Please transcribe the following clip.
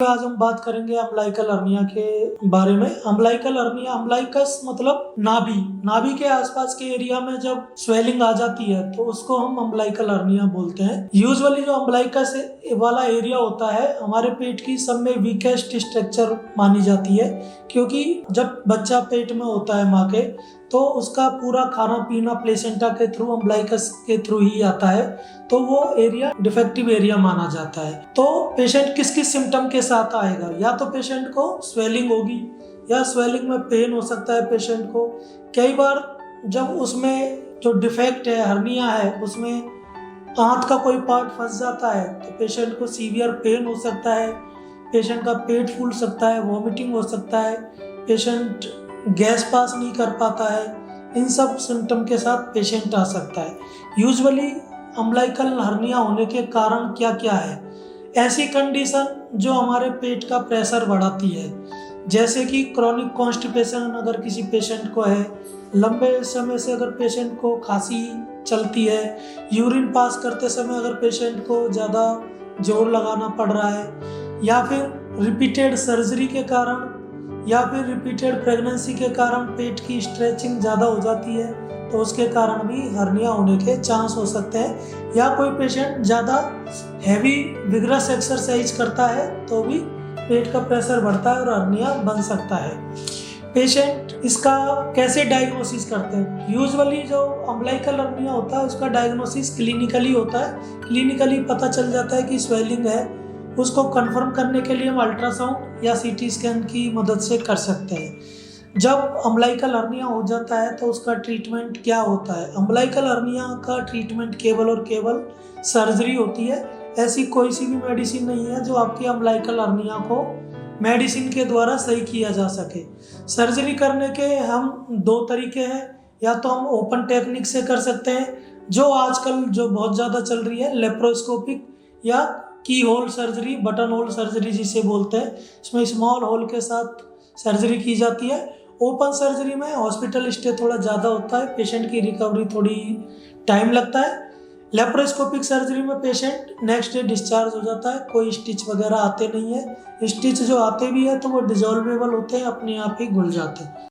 आज हम बात करेंगे अम्बिलिकल हर्निया के बारे में। अम्बिलिकल हर्निया, अम्बिलिकस मतलब नाभि, नाभि के आसपास के एरिया में जब स्वेलिंग आ जाती है तो उसको हम अम्बिलिकल हर्निया बोलते हैं। यूजुअली जो अम्बिलिकस वाला एरिया होता है हमारे पेट की सब में वीकेस्ट स्ट्रक्चर मानी जाती है, क्योंकि जब बच्चा पेट में होता है माँ के तो उसका पूरा खाना पीना प्लेसेंटा के थ्रू, अम्बिलिकस के थ्रू ही आता है, तो वो एरिया डिफेक्टिव एरिया माना जाता है। तो पेशेंट किस किस सिम्टम के साथ आएगा, या तो पेशेंट को स्वेलिंग होगी या स्वेलिंग में पेन हो सकता है पेशेंट को। कई बार जब उसमें जो डिफेक्ट है, हर्निया है, उसमें आंत का कोई पार्ट फंस जाता है तो पेशेंट को सीवियर पेन हो सकता है, पेशेंट का पेट फूल सकता है, वॉमिटिंग हो सकता है, पेशेंट गैस पास नहीं कर पाता है। इन सब सिम्टम के साथ पेशेंट आ सकता है। यूजुअली अम्बिलिकल हर्निया होने के कारण क्या क्या है? ऐसी कंडीशन जो हमारे पेट का प्रेशर बढ़ाती है, जैसे कि क्रॉनिक कॉन्स्टिपेशन अगर किसी पेशेंट को है, लंबे समय से अगर पेशेंट को खांसी चलती है, यूरिन पास करते समय अगर पेशेंट को ज़्यादा जोर लगाना पड़ रहा है, या फिर रिपीटेड सर्जरी के कारण या फिर रिपीटेड प्रेगनेंसी के कारण पेट की स्ट्रेचिंग ज़्यादा हो जाती है, तो उसके कारण भी हर्निया होने के चांस हो सकते हैं। या कोई पेशेंट ज़्यादा हैवी विगरस एक्सरसाइज करता है तो भी पेट का प्रेशर बढ़ता है और हर्निया बन सकता है। पेशेंट इसका कैसे डायग्नोसिस करते हैं? यूजुअली जो अम्बिलिकल हर्निया होता है उसका डायग्नोसिस क्लिनिकली होता है। क्लिनिकली पता चल जाता है कि स्वेलिंग है, उसको कंफर्म करने के लिए हम अल्ट्रासाउंड या सीटी स्कैन की मदद से कर सकते हैं। जब अम्बिलिकल हर्निया हो जाता है तो उसका ट्रीटमेंट क्या होता है? अम्बिलिकल हर्निया का ट्रीटमेंट केवल और केवल सर्जरी होती है। ऐसी कोई सी भी मेडिसिन नहीं है जो आपकी अम्बिलिकल हर्निया को मेडिसिन के द्वारा सही किया जा सके। सर्जरी करने के हम दो तरीके हैं, या तो हम ओपन टेक्निक से कर सकते हैं, जो आजकल जो बहुत ज़्यादा चल रही है, लेप्रोस्कोपिक या key hole surgery, button hole surgery जिसे बोलते हैं। इसमें स्मॉल होल के साथ सर्जरी की जाती है। ओपन सर्जरी में हॉस्पिटल स्टे थोड़ा ज़्यादा होता है, पेशेंट की रिकवरी थोड़ी टाइम लगता है। लेप्रोस्कोपिक सर्जरी में पेशेंट नेक्स्ट डे डिस्चार्ज हो जाता है, कोई स्टिच वगैरह आते नहीं है। स्टिच जो आते भी है तो वो डिजॉल्वेबल होते हैं, अपने आप ही घुल जाते हैं।